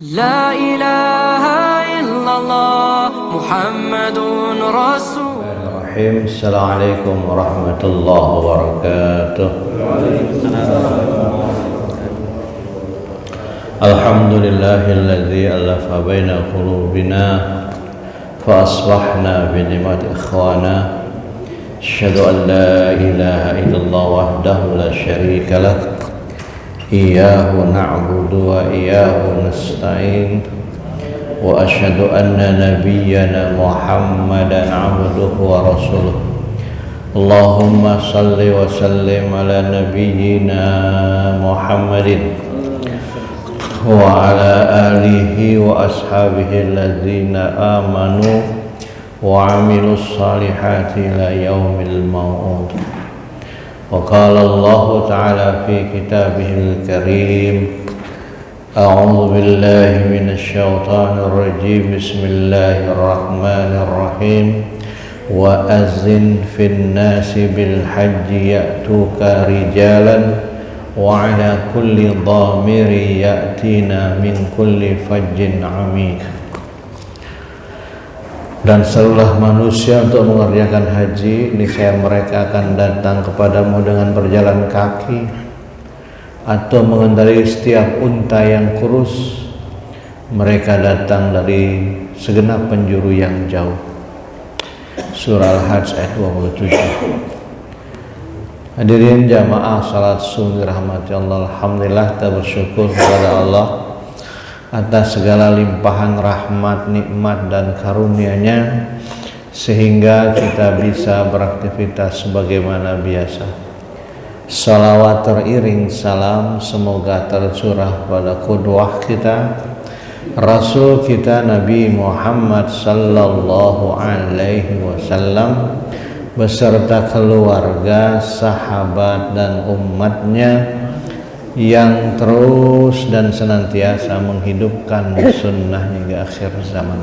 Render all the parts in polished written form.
لا إله إلا الله محمد رسول Bismillahirrahmanirrahim. Assalamualaikum warahmatullahi wabarakatuh. Alhamdulillahilladzi alafa baina qulubina fa asbahna bi ni'mati ikhwana. Asyhadu an la ilaha illallah wahdahu la syarika lah. Iyyahu na'budu wa iyyahu nasta'in. Wa asyhadu anna nabiyyana Muhammadan abduhu wa rasuluh. Allahumma salli wa sallim ala nabiyyina Muhammadin wa ala alihi wa ashabihi alladzina amanu wa amilus salihati ila yaumil mau'ud. Wa qala Allah ta'ala fi kitabihil karim, a'udzu billahi minasy syaithanir rajim. Bismillahirrahmanirrahim. Wa azzin fin nasi bil hajji ya'tuka rijalan wa 'ala kulli dhamiri ya'tina min kulli fajjin 'amik. Dan seluruh manusia untuk mengerjakan haji, niscaya mereka akan datang kepadamu dengan berjalan kaki atau mengendarai setiap unta yang kurus. Mereka datang dari segenap penjuru yang jauh. Surah Al-Hajj ayat 27. Hadirin jamaah salat sunnah rahmati Allah, alhamdulillah kita bersyukur kepada Allah atas segala limpahan rahmat, nikmat dan karunia-Nya sehingga kita bisa beraktivitas sebagaimana biasa. Salawat teriring salam semoga tercurah pada qudwah kita, Rasul kita Nabi Muhammad sallallahu alaihi wasallam beserta keluarga, sahabat dan umatnya yang terus dan senantiasa menghidupkan sunnah hingga akhir zaman.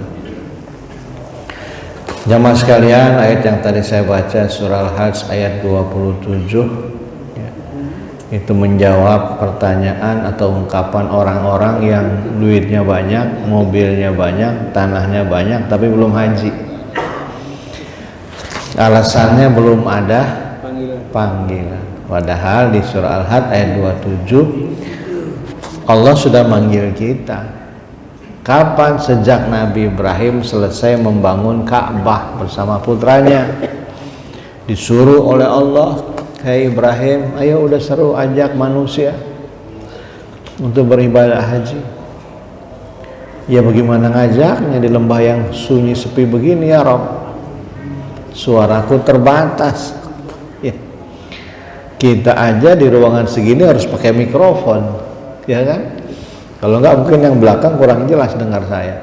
Jamaah sekalian, ayat yang tadi saya baca surah Al-Hajj ayat 27 ya, itu menjawab pertanyaan atau ungkapan orang-orang yang duitnya banyak, mobilnya banyak, tanahnya banyak tapi belum haji. Alasannya belum ada panggilan. Padahal di surah Al-Hajj ayat 27 Allah sudah manggil kita. Kapan? Sejak Nabi Ibrahim selesai membangun Ka'bah bersama putranya. Disuruh oleh Allah, "Hai Ibrahim, ayo udah seru ajak manusia untuk beribadah haji." Ya bagaimana ngajaknya di lembah yang sunyi sepi begini ya Rob? Suaraku terbatas. Ya. Kita aja di ruangan segini harus pakai mikrofon, ya kan? Kalau enggak mungkin yang belakang kurang jelas dengar saya.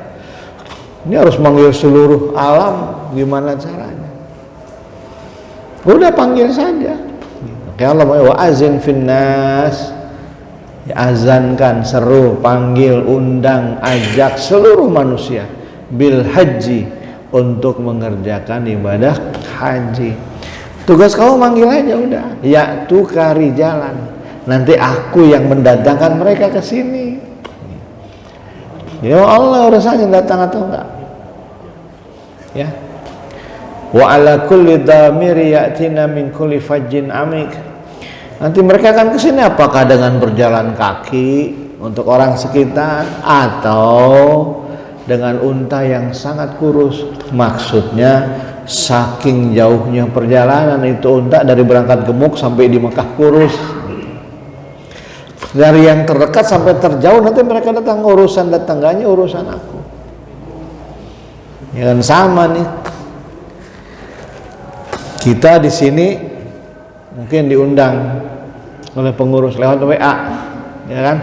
Ini harus manggil seluruh alam, gimana caranya? Udah panggil saja. Kayak Allah wa azin finnas, ya, azankan, seru, panggil, undang, ajak seluruh manusia bil haji untuk mengerjakan ibadah haji. Tugas kamu manggil aja udah. Ya tu kari jalan. Nanti aku yang mendatangkan mereka ke sini. Ya Allah urusannya datang atau enggak. Ya. Wa ala kulli dhamiri ya'tina min kulli fajjin amik. Nanti mereka akan ke sini apakah dengan berjalan kaki untuk orang sekitar atau dengan unta yang sangat kurus. Maksudnya saking jauhnya perjalanan itu unta dari berangkat gemuk sampai di Mekah kurus. Dari yang terdekat sampai terjauh nanti mereka datang, urusan tetangganya urusan aku. Ya kan sama nih. Kita di sini mungkin diundang oleh pengurus lewat WA, ya kan?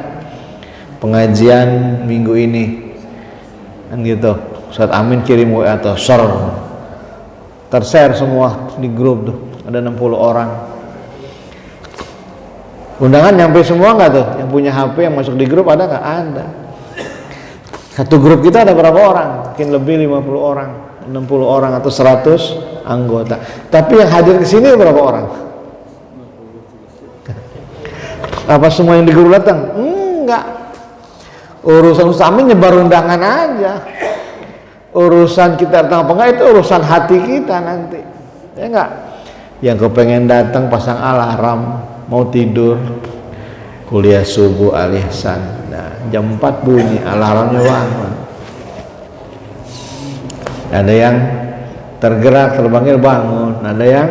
Pengajian minggu ini. Kan gitu. Ustaz Amin kirim WA atau tershare semua di grup tuh, ada 60 orang. Undangan nyampe semua nggak tuh? Yang punya HP yang masuk di grup ada nggak? Ada. Satu grup kita ada berapa orang? Mungkin lebih 50 orang, 60 orang atau 100 anggota. Tapi yang hadir ke sini berapa orang? Apa semua yang di grup datang? Enggak. Urusan Ustami nyebar undangan aja. Urusan kita datang apa enggak itu urusan hati kita nanti. Ya enggak? Yang kepengen datang pasang alarm, mau tidur kuliah subuh al-ihsan. Nah, jam 4 bunyi alarmnya bangun. Ada yang tergerak terpanggil bangun, ada yang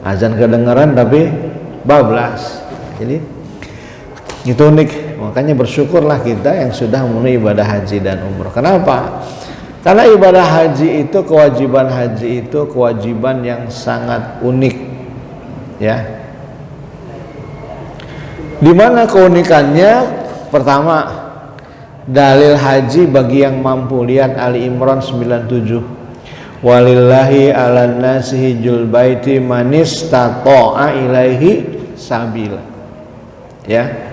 azan kedengaran tapi bablas. Jadi itu unik. Makanya bersyukurlah kita yang sudah memenuhi ibadah haji dan umroh. Kenapa? Karena ibadah haji itu, kewajiban haji itu kewajiban yang sangat unik, ya. Di mana keunikannya? Pertama, dalil haji bagi yang mampu. Lihat Ali Imran 97. Walillahi 'alan nasi hijjul baiti man istata'a ilaihi sabila. Ya.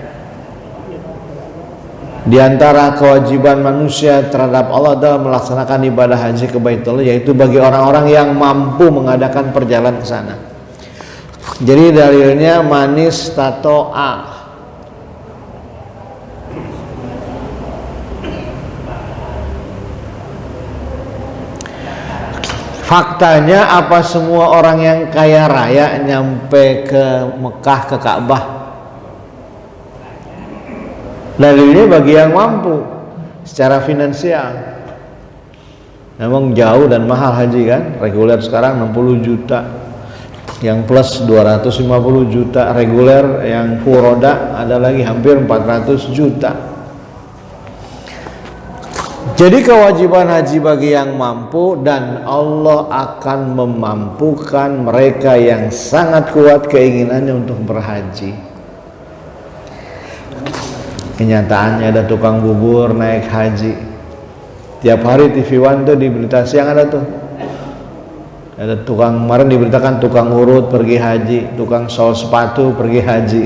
Di antara kewajiban manusia terhadap Allah adalah melaksanakan ibadah haji ke Baitullah, yaitu bagi orang-orang yang mampu mengadakan perjalanan ke sana. Jadi dalilnya manis tatoa. Faktanya apa semua orang yang kaya raya nyampe ke Mekah, ke Ka'bah? Dalilnya bagi yang mampu secara finansial. Memang jauh dan mahal haji kan. Reguler sekarang 60 juta, yang plus 250 juta. Reguler yang full roda ada lagi hampir 400 juta. Jadi kewajiban haji bagi yang mampu, dan Allah akan memampukan mereka yang sangat kuat keinginannya untuk berhaji. Kenyataannya ada tukang bubur naik haji. Tiap hari TV One tuh di berita siang ada tuh. Ada tukang, kemarin diberitakan tukang urut pergi haji, tukang sol sepatu pergi haji.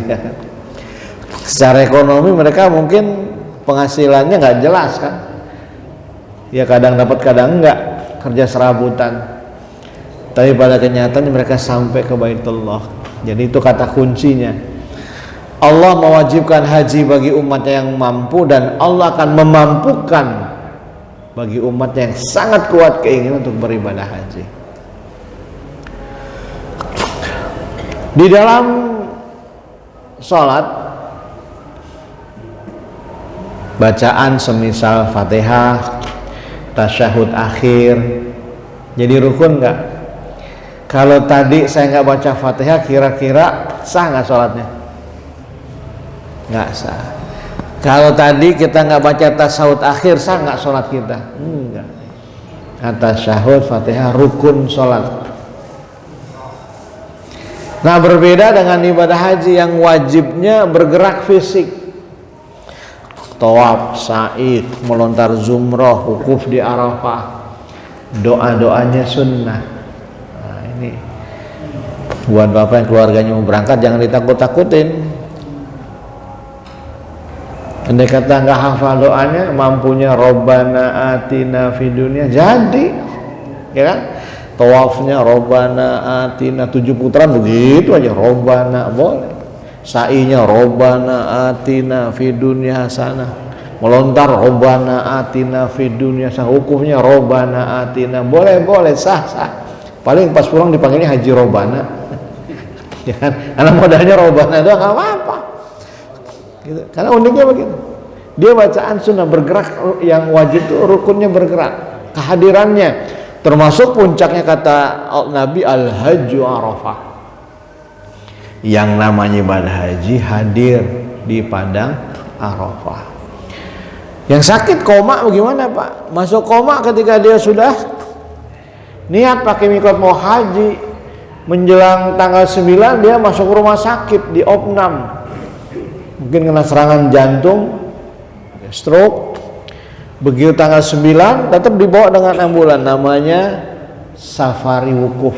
Secara ekonomi mereka mungkin penghasilannya nggak jelas kan. Ya kadang dapat kadang enggak, kerja serabutan. Tapi pada kenyataannya mereka sampai ke Baitullah. Jadi itu kata kuncinya. Allah mewajibkan haji bagi umat yang mampu, dan Allah akan memampukan bagi umat yang sangat kuat keinginan untuk beribadah haji. Di dalam sholat, bacaan semisal Fatihah, tasyahud akhir, jadi rukun nggak? Kalau tadi saya nggak baca Fatihah, kira-kira sah nggak sholatnya? Nggak sah. Kalau tadi kita nggak baca tasyahud akhir, sah nggak sholat kita? Enggak. Tasyahud, Fatihah, rukun sholat. Nah, berbeda dengan ibadah haji yang wajibnya bergerak fisik. Tawaf, sa'i, melontar zumrah, wukuf di Arafah, doa-doanya sunnah. Nah, ini buat bapak yang keluarganya mau berangkat jangan ditakut-takutin. Andai kata nggak hafal doanya, mampunya Robbana atina fid dunya, jadi, ya kan? Tawafnya Robbana atina 7 putaran begitu aja, Robbana boleh. Sa'inya Robbana atina fid dunya hasanah, melontar Robbana atina fid dunya hasanah, hukumnya Robbana atina, boleh sah. Paling pas pulang dipanggilnya Haji Robbana. Ya kan? Karena modalnya Robbana doang, nggak apa-apa. Gitu. Karena uniknya begitu. Dia bacaan sunnah bergerak, yang wajib itu rukunnya bergerak, kehadirannya. Termasuk puncaknya kata Nabi al-hajju Arafah. Yang namanya ibadah haji hadir di padang Arafah. Yang sakit koma bagaimana Pak? Masuk koma ketika dia sudah niat pakai mikot mau haji, menjelang tanggal 9 dia masuk rumah sakit di opnam, mungkin kena serangan jantung, stroke. Begitu tanggal 9 tetap dibawa dengan ambulan, namanya safari wukuf.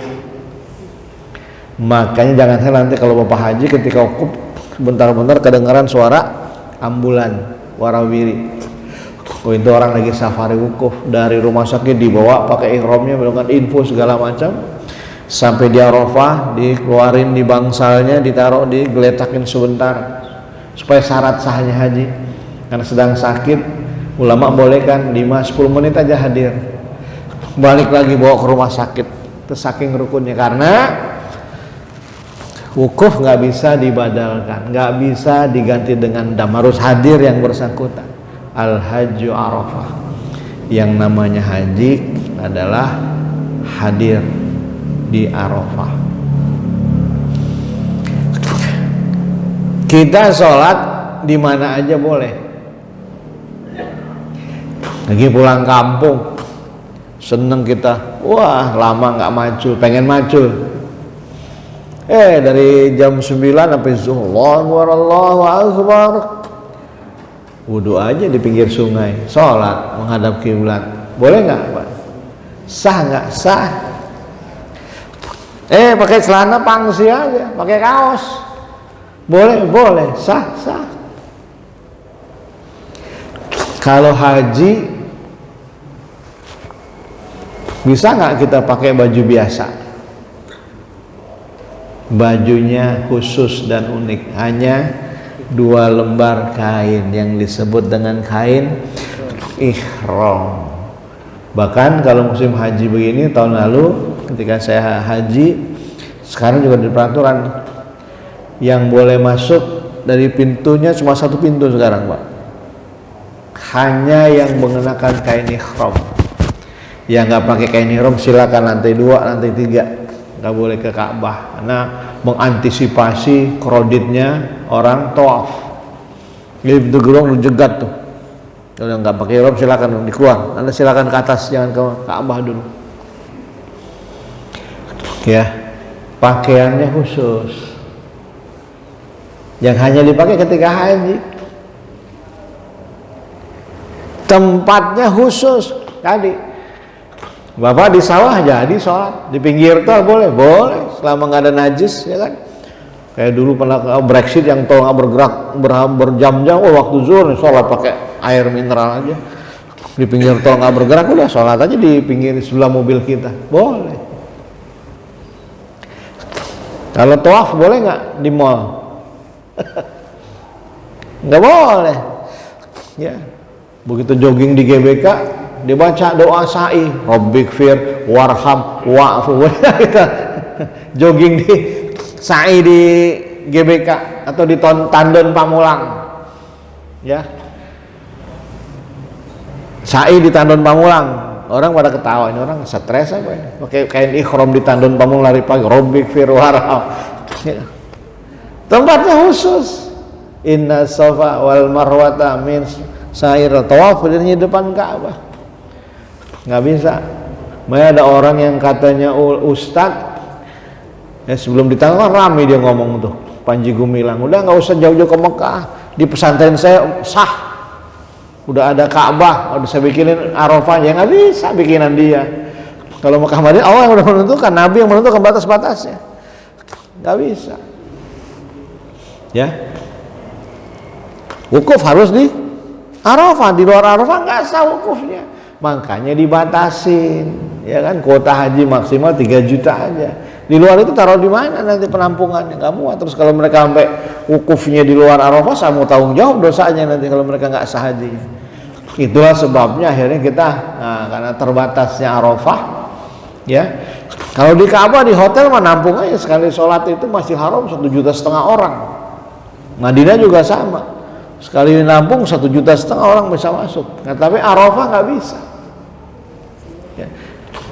Makanya jangan heran nanti kalau bapak haji ketika wukuf bentar-bentar kedengaran suara ambulan warawiri. Oh, itu orang lagi safari wukuf, dari rumah sakit dibawa pakai ihramnya melakukan info segala macam sampai di Arafah, dikeluarin di bangsalnya, ditaruh, digeletakin sebentar supaya syarat sahnya haji. karena sedang sakit, ulama bolehkan 5-10 menit aja hadir, balik lagi bawa ke rumah sakit. Itu saking rukunnya, karena wukuf nggak bisa dibadalkan, nggak bisa diganti dengan dam, harus hadir yang bersangkutan. Al-hajju arafah, yang namanya haji adalah hadir di Arafah. Kita sholat di mana aja boleh. Lagi pulang kampung, seneng kita, wah lama nggak macul, pengen macul. Dari jam 9 sampai zuhur, Allahu Akbar, wudu aja di pinggir sungai, sholat menghadap kiblat, boleh nggak, Pak? Sah nggak? Sah. Pakai celana pangsi aja, pakai kaos, boleh, boleh, sah, sah. Kalau haji, bisa nggak kita pakai baju biasa? Bajunya khusus dan unik, hanya 2 lembar kain yang disebut dengan kain ihram. Bahkan kalau musim haji begini, tahun lalu ketika saya haji, sekarang juga di peraturan yang boleh masuk dari pintunya cuma 1 pintu sekarang, Pak. Hanya yang mengenakan kain ihram. Yang nggak pakai kain ihram silakan lantai 2, lantai 3. Nggak boleh ke Ka'bah, karena mengantisipasi kreditnya orang tawaf. Jadi pintu gerbang dijegat tuh. Kalau nggak pakai ihram silakan dikeluar. Anda silakan ke atas, jangan ke Ka'bah dulu. Ya, pakaiannya khusus, yang hanya dipakai ketika haji. Tempatnya khusus. Tadi Bapak di sawah jadi sholat, di pinggir tol boleh, boleh, selama nggak ada najis, ya kan? Kayak dulu pernah ke Brexit yang tol nggak bergerak berjam-jam, waktu zuhur nih sholat pakai air mineral aja, di pinggir tol nggak bergerak, udah sholat aja di pinggir sebelah mobil kita, boleh. Kalau tawaf boleh nggak di mall? Nggak boleh. Ya, begitu jogging di GBK, dibaca doa sa'i, Rabbikfir warham wa'fu. Kita jogging di sa'i di GBK atau di Tandon Pamulang, ya, sa'i di Tandon Pamulang, orang pada ketawa, ini orang stres apa ini, pakai kain ihram di Tandon Pamulang lari pagi, Rabbikfir warham. Ya. Tempatnya khusus. Inna safa wal marwata min sa'ir tawaf, di depan Ka'bah. Nggak bisa. Makanya ada orang yang katanya ustadz, ya sebelum ditangkap rame dia ngomong tuh, Panji Gumilang, udah nggak usah jauh-jauh ke Mekah, di pesantren saya sah, udah ada Ka'bah, udah saya bikinin Arafah. Ya nggak bisa bikinan dia. Kalau Mekah Madinah Allah yang udah menentukan, Nabi yang menentukan batas-batasnya, nggak bisa. Ya, wukuf harus di Arafah, di luar Arafah nggak sah wukufnya. Makanya dibatasin, ya kan, kuota haji maksimal 3 juta aja. Di luar itu taruh di mana nanti penampungannya? Nggak muat. Terus kalau mereka sampai wukufnya di luar Arafah, saya mau tanggung jawab dosanya nanti kalau mereka nggak sah haji. Itulah sebabnya akhirnya kita, karena terbatasnya Arafah, ya. Kalau di Ka'bah di hotel mah nampung aja, sekali sholat itu Masjidil Haram 1,5 juta orang. Madinah juga sama. Sekali nampung 1,5 juta orang bisa masuk. Nah, tapi Arafah nggak bisa. Ya,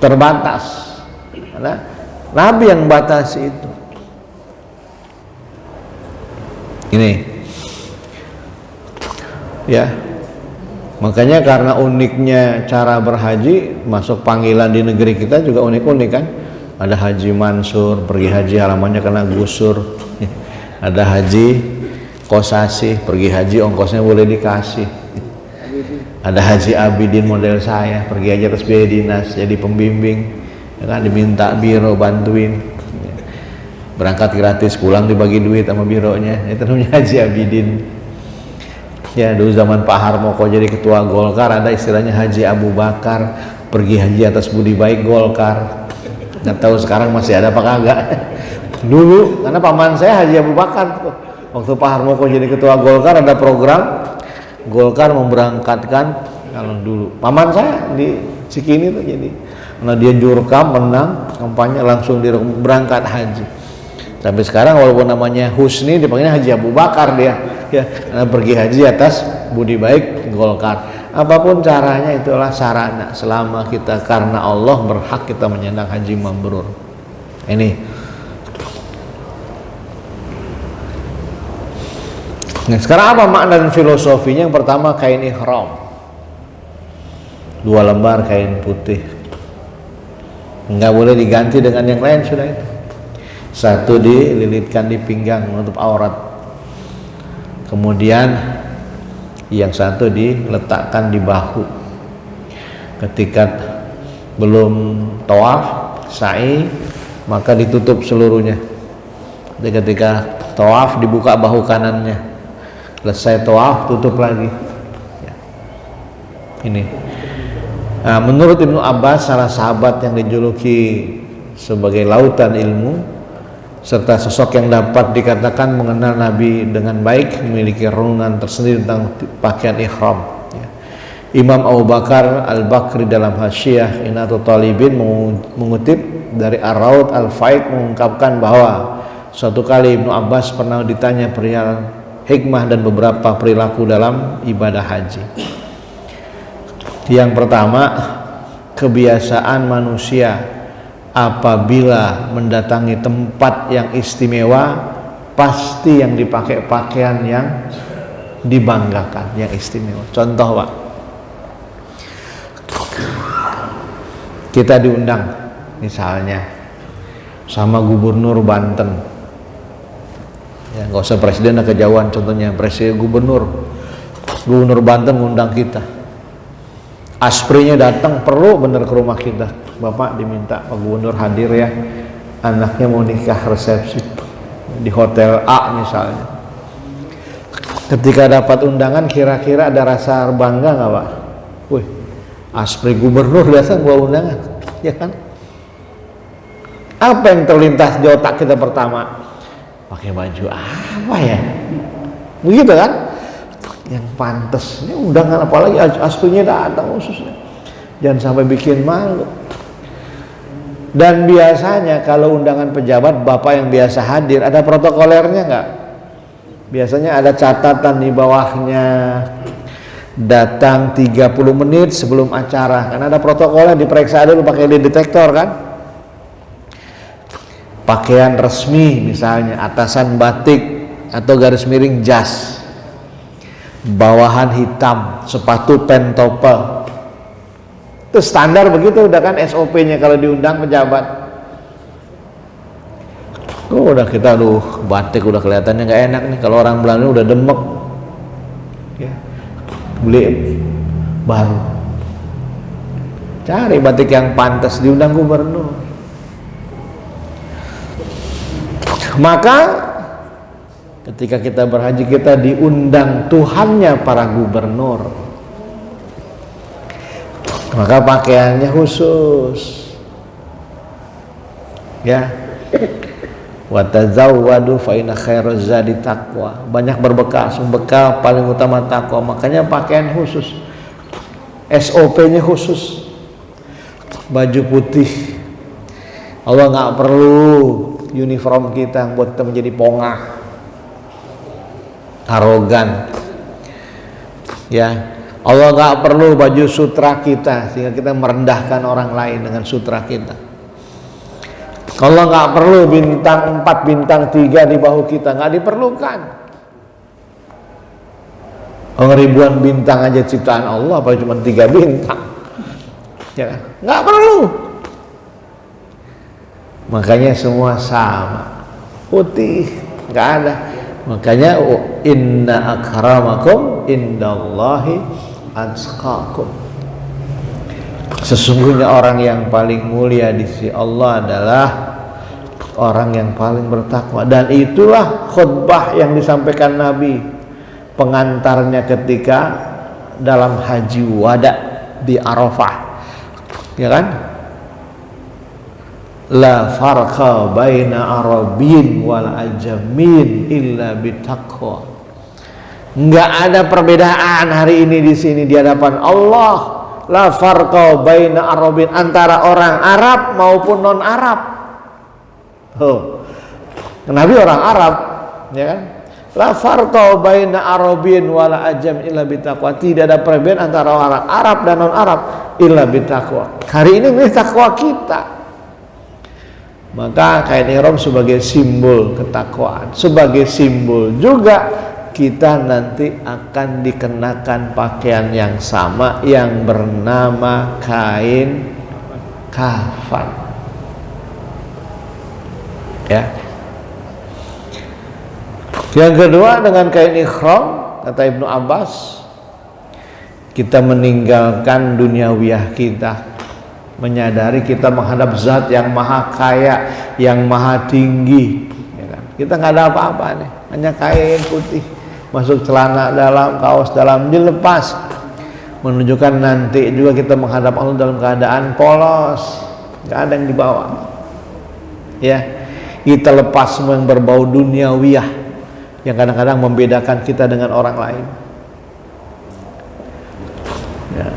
terbatas. Karena Nabi yang batasi itu. Ini, ya, makanya karena uniknya cara berhaji, masuk panggilan di negeri kita juga unik-unik kan. Ada haji mansur, pergi haji halamannya kena gusur. Ada haji kosasi, pergi haji ongkosnya boleh dikasih. Ada haji abidin model saya, pergi aja terus biaya dinas jadi pembimbing, ya kan, diminta biro bantuin, berangkat gratis, pulang dibagi duit sama bironya. Itu namanya haji abidin. Ya, dulu zaman Pak Harmoko jadi ketua Golkar, ada istilahnya Haji Abu Bakar, pergi haji atas budi baik Golkar. Nggak tahu sekarang masih ada apa kagak. Dulu karena paman saya Haji Abu Bakar tuh. Waktu Pak Harmoko jadi ketua Golkar ada program Golkar memberangkatkan, kalau dulu paman saya di Cikini tuh, jadi karena dia jurkam menang kampanye langsung berangkat haji. Tapi sekarang walaupun namanya Husni dipanggilnya Haji Abu Bakar dia, ya, karena pergi haji atas budi baik Golkar. Apapun caranya itulah sarana, selama kita karena Allah berhak kita menyandang haji mabrur. Ini. Nah, sekarang apa makna dan filosofinya? Yang pertama, kain ihram, 2 lembar kain putih, nggak boleh diganti dengan yang lain, sudah itu. 1 dililitkan di pinggang menutup aurat, kemudian yang 1 diletakkan di bahu. Ketika belum tawaf, sa'i, maka ditutup seluruhnya. Jadi ketika tawaf dibuka bahu kanannya, selesai tawaf tutup lagi, ya. Ini. Nah, menurut Ibnu Abbas, salah sahabat yang dijuluki sebagai lautan ilmu serta sosok yang dapat dikatakan mengenal Nabi dengan baik, memiliki renungan tersendiri tentang pakaian ihram, ya. Imam Abu Bakar Al-Bakri dalam Hasyiah Inatul Talibin mengutip dari Ar-Raud Al-Faid mengungkapkan bahwa suatu kali Ibnu Abbas pernah ditanya perihal hikmah dan beberapa perilaku dalam ibadah haji. Yang pertama, kebiasaan manusia apabila mendatangi tempat yang istimewa, pasti yang dipakai pakaian yang dibanggakan, yang istimewa. Contoh, Pak, kita diundang misalnya sama gubernur Banten, ya, nggak usah presiden, kejauhan, contohnya presiden gubernur Banten ngundang kita, asprinya datang, perlu bener ke rumah kita, Bapak diminta Pak Gubernur hadir ya, anaknya mau nikah, resepsi di hotel A misalnya. Ketika dapat undangan, kira-kira ada rasa bangga nggak, Pak? Wih, aspri gubernur datang bawa undangan, ya kan? Apa yang terlintas di otak kita pertama? Pakai baju apa ya? Begitu kan? Yang pantas, ini undangan apalagi asprinya datang khususnya, jangan sampai bikin malu. Dan biasanya kalau undangan pejabat, bapak yang biasa hadir, ada protokolernya nggak? Biasanya ada catatan di bawahnya, datang 30 menit sebelum acara, karena ada protokolnya, diperiksa dulu pakai detektor kan. Pakaian resmi misalnya, atasan batik atau garis miring jas, bawahan hitam, sepatu pentopel. Itu standar begitu, udah kan SOP-nya kalau diundang pejabat. Udah kita, batik udah kelihatannya nggak enak nih, kalau orang Belanda udah demek, ya, beli baru. Cari batik yang pantas, diundang gubernur. Maka ketika kita berhaji, kita diundang Tuhannya para gubernur, maka pakaiannya khusus, ya. Wa tazawwadu fa inna khairaz zadi taqwa. Banyak berbekal, bekal paling utama takwa. Makanya pakaian khusus, SOP-nya khusus, baju putih. Allah nggak perlu uniform kita buat kita menjadi pongah, arogan, ya. Allah nggak perlu baju sutra kita sehingga kita merendahkan orang lain dengan sutra kita. Allah nggak perlu bintang 4, bintang 3 di bahu kita, nggak diperlukan. Ribuan bintang aja ciptaan Allah, apa cuma 3 bintang? Ya, nggak perlu. Makanya semua sama, putih, nggak ada. Makanya inna akramakum indallahi atqakum. Sesungguhnya orang yang paling mulia di sisi Allah adalah orang yang paling bertakwa. Dan itulah khutbah yang disampaikan Nabi, pengantarnya ketika dalam haji wada di Arafah, ya kan? La farqa baina arabin wal ajamin illa bitaqwa. Nggak ada perbedaan hari ini di sini di hadapan Allah. La farqa baina arabin, antara orang Arab maupun non Arab. Nabi orang Arab, ya kan? La farqa baina arabin wala ajam illa bitaqwa. Tidak ada perbedaan antara orang Arab dan non Arab illa bitaqwa. Hari ini takwa kita. Maka kain ihram sebagai simbol ketakwaan, sebagai simbol juga kita nanti akan dikenakan pakaian yang sama yang bernama kain kafan. Ya. Yang kedua, dengan kain ihram, kata Ibnu Abbas, kita meninggalkan duniawiyah kita, menyadari kita menghadap zat yang maha kaya, yang maha tinggi, ya kan? Kita nggak ada apa-apa nih, hanya kain putih, masuk celana dalam, kaos dalam, dilepas, menunjukkan nanti juga kita menghadap Allah dalam keadaan polos, nggak ada yang dibawa, ya. Kita lepas semua yang berbau duniawiyah, yang kadang-kadang membedakan kita dengan orang lain, ya.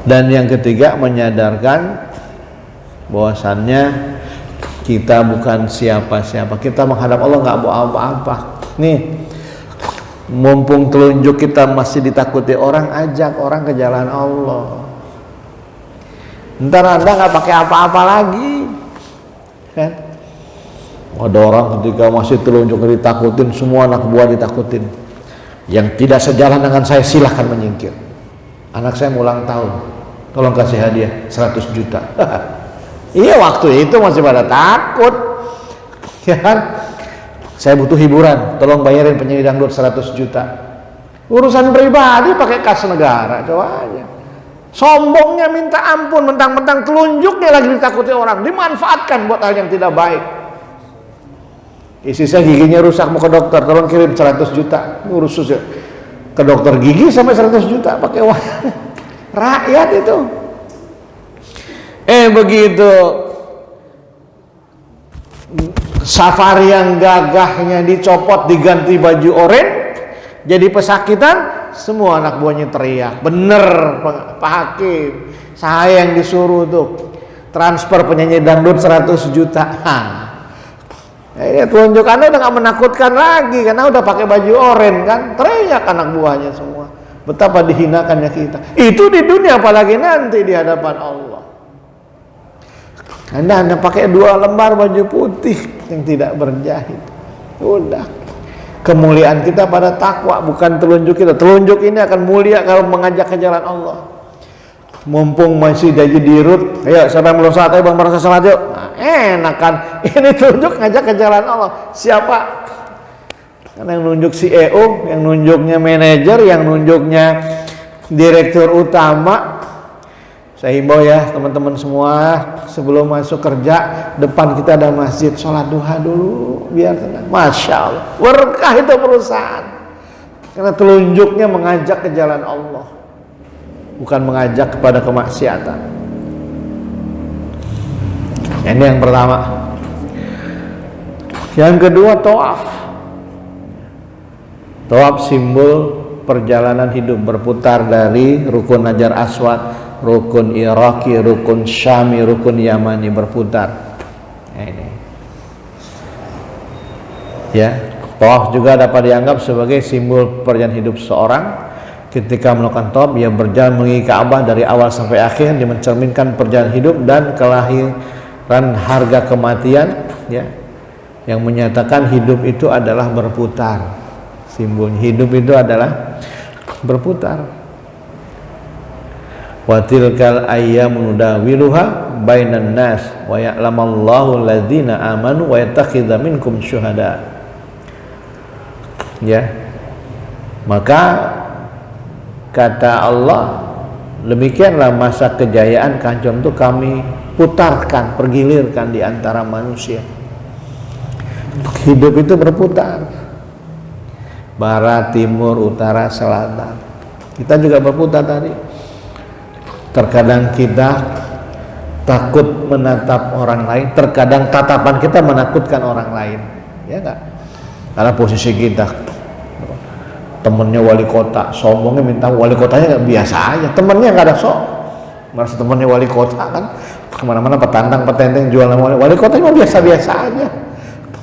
Dan yang ketiga, menyadarkan bahwasannya kita bukan siapa-siapa. Kita menghadap Allah nggak bawa apa-apa. Nih, mumpung telunjuk kita masih ditakuti orang, ajak orang ke jalan Allah. Ntar Anda nggak pakai apa-apa lagi, kan? Ada orang ketika masih telunjuk ditakutin, semua anak buah ditakutin. Yang tidak sejalan dengan saya silahkan menyingkir. Anak saya mau ulang tahun, tolong kasih hadiah 100 juta. Iya, waktu itu masih pada takut, ya kan? Saya butuh hiburan, tolong bayarin penyanyi dangdut 100 juta. Urusan pribadi pakai kas negara, coba aja. Sombongnya minta ampun, mentang-mentang telunjuknya lagi ditakuti orang, dimanfaatkan buat hal yang tidak baik. Istri saya giginya rusak, mau ke dokter, tolong kirim 100 juta. Ngurus susah ke dokter gigi sampai 100 juta pakai uang rakyat itu. Begitu safari yang gagahnya dicopot, diganti baju oranye, jadi pesakitan, semua anak buahnya teriak. Bener Pak Hakim, saya yang disuruh tuh transfer penyanyi dangdut 100 juta. Telunjuk Anda udah gak menakutkan lagi, karena udah pakai baju oranye kan, teriak anak buahnya semua. Betapa dihinakannya kita. Itu di dunia, apalagi nanti di hadapan Allah. Anda pakai 2 lembar baju putih yang tidak berjahit. Udah. Kemuliaan kita pada takwa, bukan telunjuk kita. Telunjuk ini akan mulia kalau mengajak ke jalan Allah. Mumpung masih jadi dirut, ayo siapa yang belum salat, ayo bang merasa salat yuk. Nah, enak kan? Ini telunjuk ngajak ke jalan Allah. Siapa? Karena yang nunjuk CEO, yang nunjuknya manajer, yang nunjuknya direktur utama. Saya himbau ya teman-teman semua, sebelum masuk kerja, depan kita ada masjid, sholat duha dulu biar tenang. Masya Allah, berkah itu perusahaan, karena telunjuknya mengajak ke jalan Allah, bukan mengajak kepada kemaksiatan. Ini yang pertama. Yang kedua, tawaf. Tawaf simbol perjalanan hidup, berputar dari rukun Hajar Aswad, rukun Iraki, rukun Syami, rukun Yamani, berputar. Ini. Ya, tawaf juga dapat dianggap sebagai simbol perjalanan hidup seorang. Ketika melakukan tawaf, ia berjalan mengelilingi Ka'bah dari awal sampai akhir, dia mencerminkan perjalanan hidup dan kelahiran harga kematian, ya, yang menyatakan hidup itu adalah berputar. Simbolnya hidup itu adalah berputar. Wa tilkal ayyamu nudawiluha bainan nas wa ya'lamallahu alladzina amanu wa yattakhidha minkum syuhada. Ya. Maka kata Allah, demikianlah masa kejayaan kehancuran itu kami putarkan, pergilirkan di antara manusia. Hidup itu berputar. Barat, timur, utara, selatan. Kita juga berputar tadi. Terkadang kita takut menatap orang lain, terkadang tatapan kita menakutkan orang lain, ya enggak? Karena posisi kita, temennya wali kota, sombongnya minta wali kotanya nggak biasa aja, temennya nggak ada sok, merasa temennya wali kota kan, kemana-mana petantang petenteng jual nama wali kota mah biasa-biasa aja.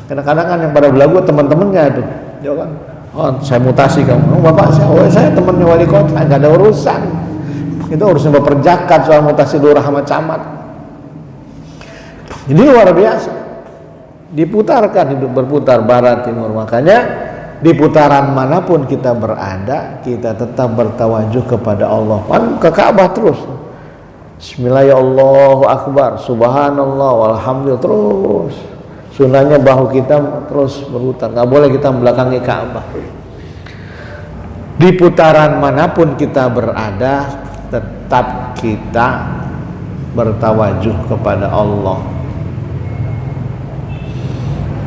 Kadang-kadang kan yang pada belagu teman-temannya itu, ya kan, oh saya mutasi kamu, oh bapak saya temennya wali kota, nggak ada urusan, itu urusan berperjakat soal mutasi lurah sama camat. Ini luar biasa, diputarkan, hidup berputar barat timur. Makanya di putaran manapun kita berada, kita tetap bertawajuh kepada Allah. Kan ke Ka'bah terus, Bismillah, Allahu Akbar, Subhanallah, walhamdulillah, terus. Sunahnya bahu kita terus berputar, nggak boleh kita membelakangi Ka'bah. Di putaran manapun kita berada, tetap kita bertawajuh kepada Allah.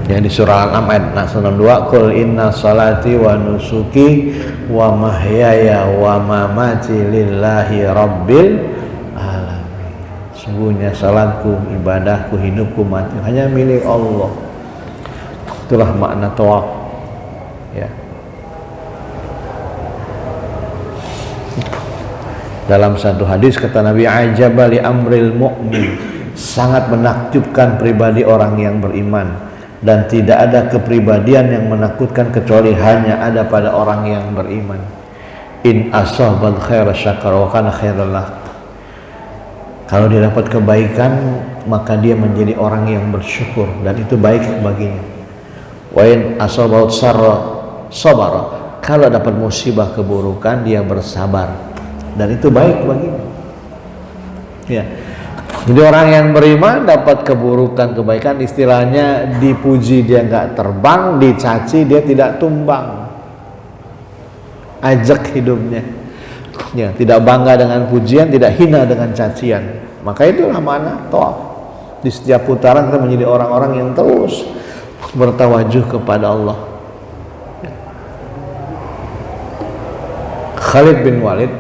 Ya, di surah Al-An'am ayat 92, qul inna salati wa nusuki wa mahyaya wa mamati lillahi rabbil alamin. Sungguhnya salatku, ibadahku, hidupku, mati hanya milik Allah. Itulah makna tawaf, ya. Dalam satu hadis kata Nabi, ajaba li amril mu'min, sangat menakjubkan pribadi orang yang beriman, dan tidak ada kepribadian yang menakutkan kecuali hanya ada pada orang yang beriman. In asabal khaira syakara wa kana khairal lah. Kalau dia dapat kebaikan, maka dia menjadi orang yang bersyukur dan itu baik baginya. Wa in asabal sarra sabara. Kalau dapat musibah keburukan, dia bersabar dan itu baik baginya. Ya. Jadi orang yang beriman dapat keburukan kebaikan, istilahnya dipuji dia nggak terbang, dicaci dia tidak tumbang. Ajak hidupnya, ya, tidak bangga dengan pujian, tidak hina dengan cacian. Maka itulah makna tawaf. Di setiap putaran kita menjadi orang-orang yang terus bertawajuh kepada Allah. Khalid bin Walid,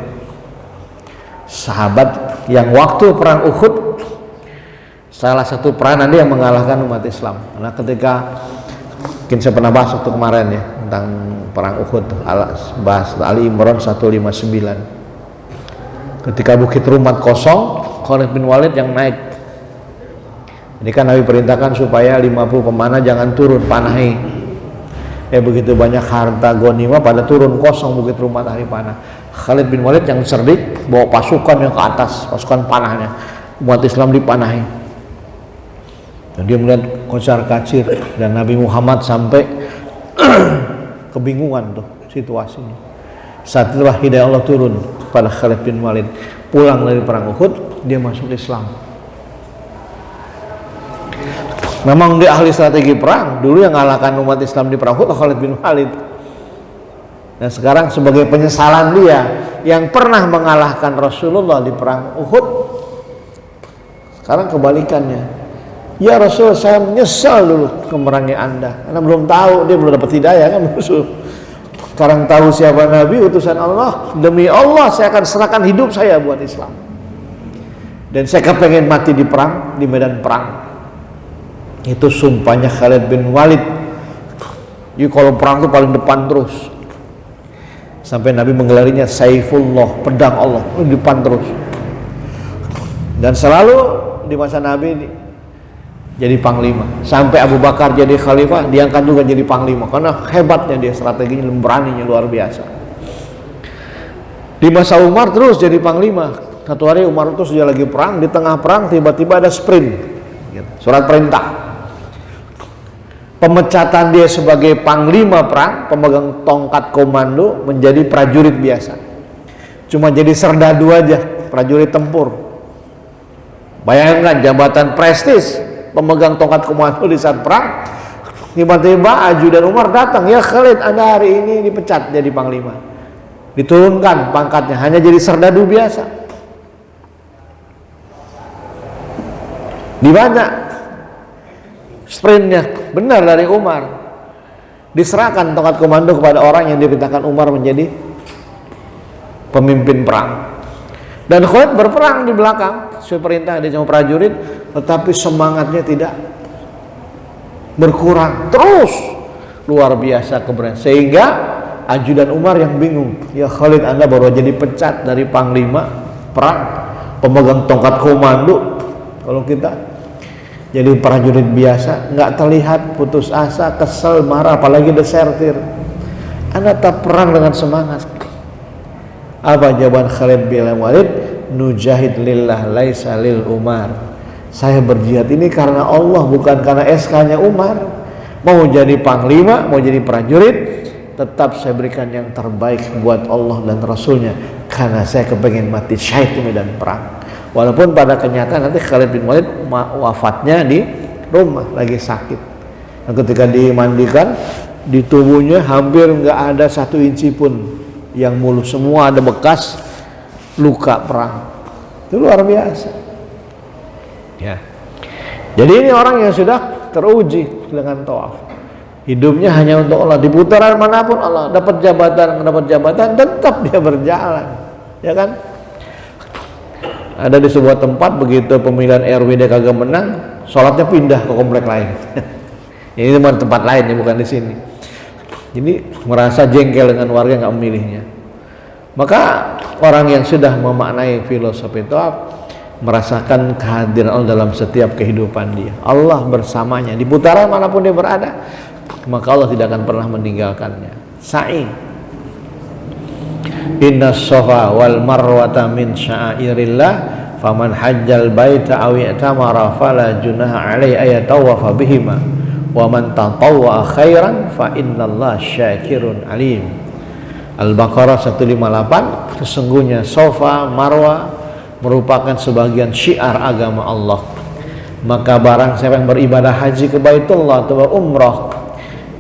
sahabat yang waktu perang Uhud salah satu peranan dia yang mengalahkan umat Islam. Karena ketika, mungkin saya pernah bahas waktu kemarin ya tentang perang Uhud, bahas Ali Imran 159. Ketika Bukit Rumat kosong, Khalid bin Walid yang naik. Ini kan Nabi perintahkan supaya 50 pemanah jangan turun, panahi. Begitu banyak harta ghanimah pada turun kosong Bukit Rumat hari panah. Khalid bin Walid yang cerdik bawa pasukan yang ke atas, pasukan panahnya, umat Islam dipanahi. Dan dia melihat kocar kacir dan Nabi Muhammad sampai kebingungan tuh situasinya. Saat itulah hidayah Allah turun kepada Khalid bin Walid. Pulang dari perang Uhud, dia masuk Islam. Memang dia ahli strategi perang. Dulu yang ngalahkan umat Islam di perang Uhud Khalid bin Walid. Dan sekarang sebagai penyesalan dia yang pernah mengalahkan Rasulullah di perang Uhud, sekarang kebalikannya. Ya Rasul, saya menyesal dulu memerangi Anda karena belum tahu, dia belum dapat hidayah kan Rasul. Sekarang tahu siapa Nabi utusan Allah, demi Allah saya akan serahkan hidup saya buat Islam. Dan saya kepengen mati di perang, di medan perang. Itu sumpahnya Khalid bin Walid. Jadi kalau perang itu paling depan terus. Sampai Nabi menggelarinya Saifullah, pedang Allah, di depan terus. Dan selalu di masa Nabi jadi panglima. Sampai Abu Bakar jadi khalifah, diangkat juga jadi panglima karena hebatnya dia, strateginya, beraninya luar biasa. Di masa Umar terus jadi panglima. Satu hari Umar itu sudah lagi perang, di tengah perang tiba-tiba ada sprint, surat perintah. Pemecatan dia sebagai panglima perang, pemegang tongkat komando, menjadi prajurit biasa. Cuma jadi serdadu aja, prajurit tempur. Bayangkan jabatan prestis, pemegang tongkat komando di saat perang. Tiba-tiba ajudan Umar datang, ya Khalid, Anda hari ini dipecat jadi panglima. Diturunkan pangkatnya, hanya jadi serdadu biasa. Di mana sprintnya benar dari Umar, diserahkan tongkat komando kepada orang yang diperintahkan Umar menjadi pemimpin perang. Dan Khalid berperang di belakang sesuai perintah dia sama prajurit, tetapi semangatnya tidak berkurang, terus luar biasa keberanian, sehingga ajudan Umar yang bingung, ya Khalid, Anda baru aja dipecat dari panglima perang, pemegang tongkat komando. Kalau kita jadi prajurit biasa, nggak terlihat putus asa, kesel, marah, apalagi desertir. Anda tak perang dengan semangat. Apa jawaban Khalid bin Walid? Nujahid lillah laisa lil Umar. Saya berjihad ini karena Allah, bukan karena SK-nya Umar. Mau jadi panglima, mau jadi prajurit, tetap saya berikan yang terbaik buat Allah dan Rasulnya, karena saya kepengen mati syahid di medan perang. Walaupun pada kenyataan nanti Khalid bin Walid wafatnya di rumah lagi sakit. Dan ketika dimandikan, di tubuhnya hampir nggak ada 1 inci pun yang mulus, semua ada bekas luka perang. Itu luar biasa. Ya. Jadi ini orang yang sudah teruji dengan tawaf. Hidupnya hanya untuk Allah. Di putaran manapun Allah, dapat jabatan, tetap dia berjalan. Ya kan? Ada di sebuah tempat, begitu pemilihan RW dia kagak menang, sholatnya pindah ke komplek lain. Ini tempat lain ya, bukan di sini. Jadi merasa jengkel dengan warga nggak memilihnya. Maka orang yang sudah memaknai filosofi tawaf merasakan kehadiran Allah dalam setiap kehidupan dia. Allah bersamanya di putaran manapun dia berada, maka Allah tidak akan pernah meninggalkannya. Sa'i. Inna Safa wal Marwata min sya'airillah, faman hajjal baita aw i'tamara fala junaha alaihi ayatawafa bihima, wa man tatawwa khairan fa innallaha syakirun alim. Al-Baqarah 158. Sesungguhnya Safa, Marwa merupakan sebagian syiar agama Allah. Maka barang siapa yang beribadah haji ke Baitullah atau umrah,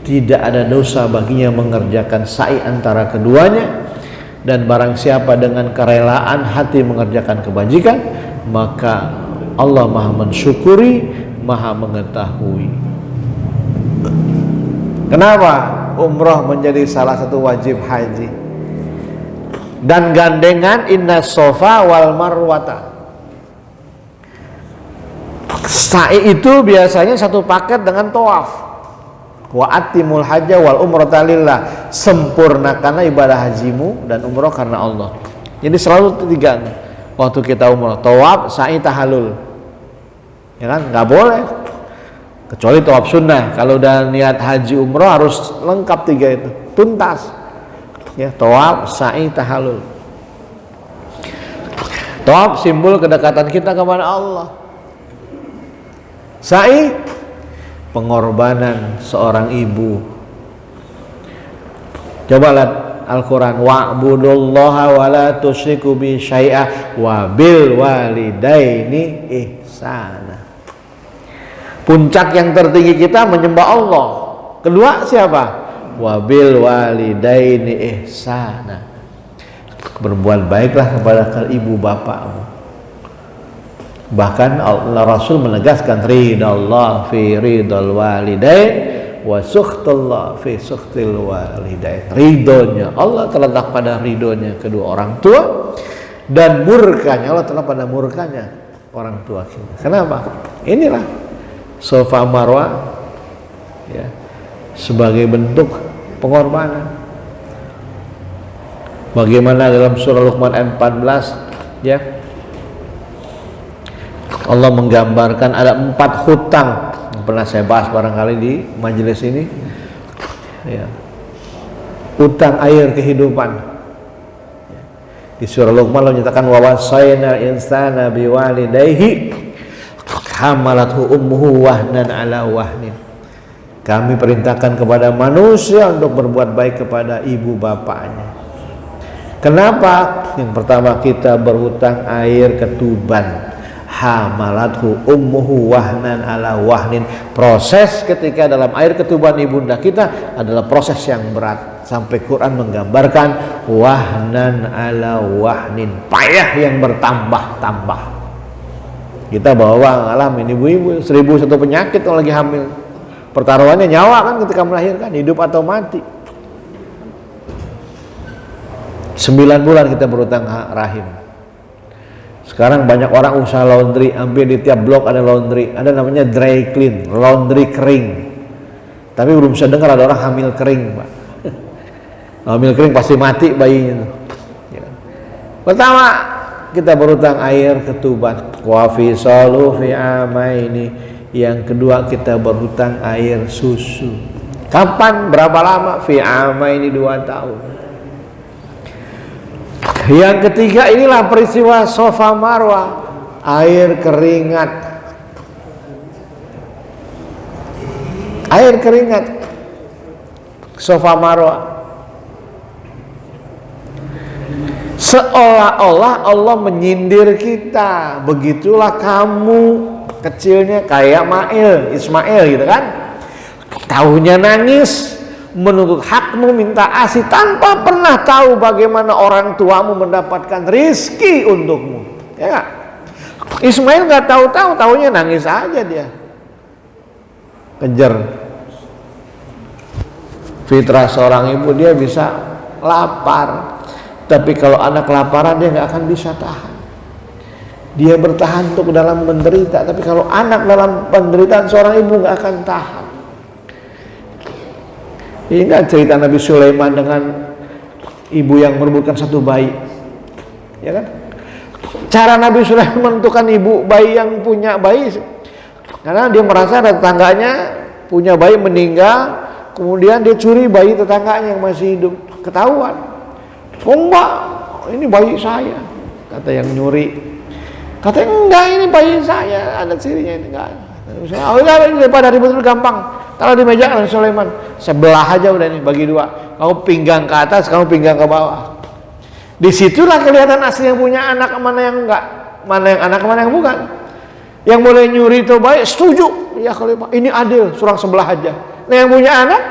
tidak ada dosa baginya mengerjakan sa'i antara keduanya. Dan barang siapa dengan kerelaan hati mengerjakan kebajikan, maka Allah Maha mensyukuri, Maha mengetahui. Kenapa umrah menjadi salah satu wajib haji? Dan gandengan inna sofa wal marwata. Sa'i itu biasanya satu paket dengan tawaf. Wa atimul hajja wal umrata lillah. Sempurnakanlah ibadah hajimu dan umrah karena Allah. Jadi selalu tiga. Waktu kita umrah, tawaf, sa'i, tahallul. Ya kan? Nggak boleh. Kecuali tawaf sunnah. Kalau udah niat haji umrah harus lengkap 3 itu, tuntas. Ya, tawaf, sa'i, tahallul. Tawaf simbol kedekatan kita kepada Allah. Sa'i pengorbanan seorang ibu. Coba lihat Al-Quran, wa'budullaha wa la tusyriku bi syai'a wa bil walidaini ihsana. Puncak yang tertinggi kita menyembah Allah. Kedua siapa? Wa bil walidaini ihsana. Berbuat baiklah kepada ibu bapakmu. Bahkan Allah Rasul menegaskan ridallah fi ridal walidain wa sukhtullah fi sukhtil walidain. Ridhonya Allah terletak pada ridhonya kedua orang tua, dan murkanya Allah terletak pada murkanya orang tua kita. Kenapa? Inilah Safa Marwa ya, sebagai bentuk pengorbanan. Bagaimana dalam surah Luqman ayat 14 ya, Allah menggambarkan ada 4 hutang yang pernah saya bahas barangkali di majelis ini ya. Hutang air kehidupan. Di surah Luqman Allah menyatakan wa wasaina insana biwalidayhi hamalathu ummuhu wahnan ala wahnin. Kami perintahkan kepada manusia untuk berbuat baik kepada ibu bapaknya. Kenapa? Yang pertama, kita berhutang air ketuban. Hamalathu ummuhu wahnan ala wahnin. Proses ketika dalam air ketuban ibunda kita adalah proses yang berat. Sampai Quran menggambarkan wahnan ala wahnin, payah yang bertambah-tambah. Kita bawa ngalamin ibu-ibu 1001 penyakit kalau lagi hamil. Pertaruhannya nyawa kan ketika melahirkan, hidup atau mati. 9 bulan kita berhutang rahim. Sekarang banyak orang usaha laundry, hampir di tiap blok ada laundry, ada namanya dry clean, laundry kering. Tapi belum bisa dengar ada orang hamil kering, Pak. Hamil kering pasti mati bayinya. Pertama, kita berhutang air ketuban. Wa fi salu fi amaini. Yang kedua, kita berhutang air susu. Kapan? Berapa lama? Fi amaini 2 tahun. Yang ketiga, inilah peristiwa Safa Marwah, air keringat. Air keringat Safa Marwah. Seolah-olah Allah menyindir kita. Begitulah kamu kecilnya kayak Ismail gitu kan. Tahunya nangis, menuntut hakmu, minta ASI tanpa pernah tahu bagaimana orang tuamu mendapatkan rizki untukmu. Ya gak? Ismail nggak tahu-tahu, tahunya nangis aja dia. Kejar. Fitrah seorang ibu, dia bisa lapar. Tapi kalau anak kelaparan dia nggak akan bisa tahan. Dia bertahan untuk dalam menderita. Tapi kalau anak dalam penderitaan seorang ibu nggak akan tahan. Ingat cerita Nabi Sulaiman dengan ibu yang merebutkan 1 bayi, ya kan? Cara Nabi Sulaiman menentukan ibu bayi yang punya bayi, karena dia merasa ada tetangganya punya bayi meninggal, kemudian dia curi bayi tetangganya yang masih hidup, ketahuan. Oh enggak, ini bayi saya, kata yang nyuri. Katanya enggak, ini bayi saya, ada cirinya ini enggak. Oh enggak, ini daripada ribut gampang. Taruh di meja Nabi Sulaiman, sebelah aja udah nih, bagi 2. Kamu pinggang ke atas, kamu pinggang ke bawah. Disitulah kelihatan asli yang punya anak, mana yang enggak, mana yang anak, mana yang bukan. Yang boleh nyuri itu baik, setuju. Ya kalau ini adil, surang sebelah aja. Nah yang punya anak,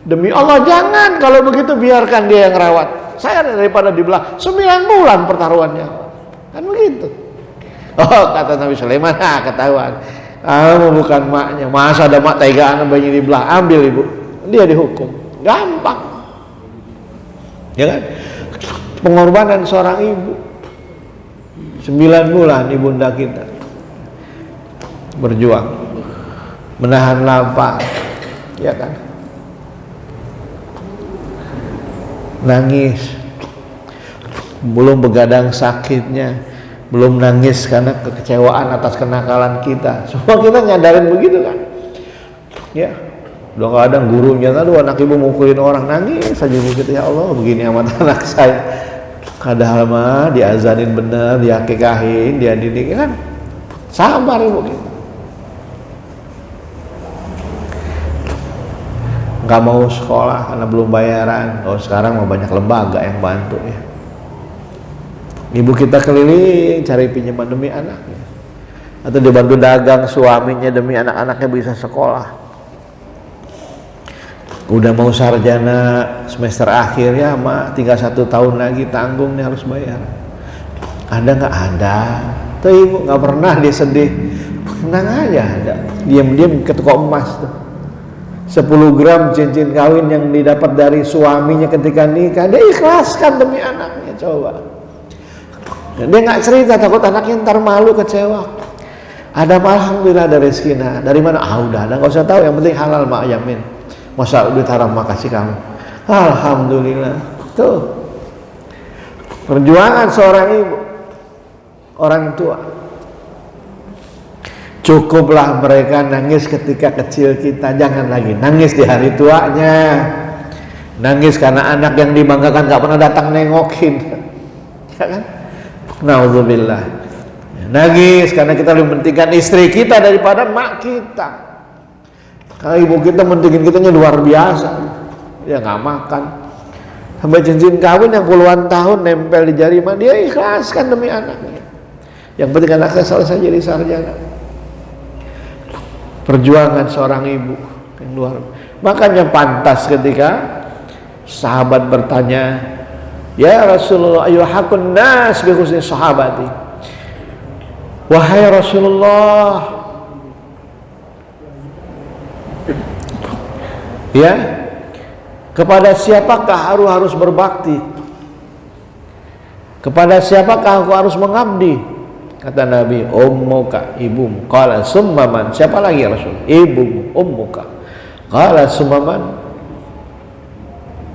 demi Allah jangan, kalau begitu biarkan dia yang rawat. Saya daripada dibelah 9 bulan pertaruhannya, kan begitu. Oh kata Nabi Sulaiman, ketahuan. Kamu bukan maknya, masa ada mak tegaan bayi dibelah, ambil ibu, dia dihukum, gampang, ya kan? Pengorbanan seorang ibu, 9 bulan ibunda kita berjuang, menahan lapar, ya kan? Nangis, belum begadang sakitnya, belum nangis karena kekecewaan atas kenakalan kita. Semua kita nyadarin begitu kan? Ya, udah kadang gurunya, aduh anak ibu mukulin orang, nangis saja ibu kita, ya Allah begini amat anak saya. Padahal mah diazanin bener, diakikahin, dia didik kan? Sabar ibu kita. Nggak mau sekolah karena belum bayaran. Oh sekarang mau banyak lembaga yang bantu ya. Ibu kita keliling cari pinjaman demi anaknya, atau dibantu dagang suaminya demi anak-anaknya bisa sekolah. Udah mau sarjana semester akhir, ya mak tinggal 1 tahun lagi, tanggung nih harus bayar. Ada nggak? Ada. Tuh ibu nggak pernah dia sedih, tenang aja, ada. Diam-diam ke toko emas tuh, 10 gram cincin kawin yang didapat dari suaminya ketika nikah, dia ikhlaskan demi anaknya. Coba. Dia nggak cerita, takut anaknya ntar malu, kecewa. Ada alhamdulillah ada rezeki. Nah, dari mana? Udah ada, nggak usah tahu, yang penting halal mak yamin. Masa duit haram makasih kamu. Alhamdulillah. Tuh perjuangan seorang ibu, orang tua. Cukuplah mereka nangis ketika kecil kita, jangan lagi nangis di hari tuanya. Nangis karena anak yang dibanggakan nggak pernah datang nengokin, ya kan? Nauzubillah. Nangis karena kita lebih mementingkan istri kita daripada mak kita. Kalau ibu kita mentingin kitanya luar biasa, ya nggak makan. Sampai cincin kawin yang puluhan tahun nempel di jari mak, dia ikhlaskan demi anaknya. Yang penting anaknya selesai jadi sarjana. Perjuangan seorang ibu yang luar. Makanya pantas ketika sahabat bertanya, ya Rasulullah, ayyuhakun nas bi husni sahabati. Wahai Rasulullah, ya, kepada siapakah harus berbakti? Kepada siapakah aku harus mengabdi? Kata Nabi, ummuka, ibumu. Qala summa man? Siapa lagi ya Rasul? Ibumu, ummuka. Qala summa man?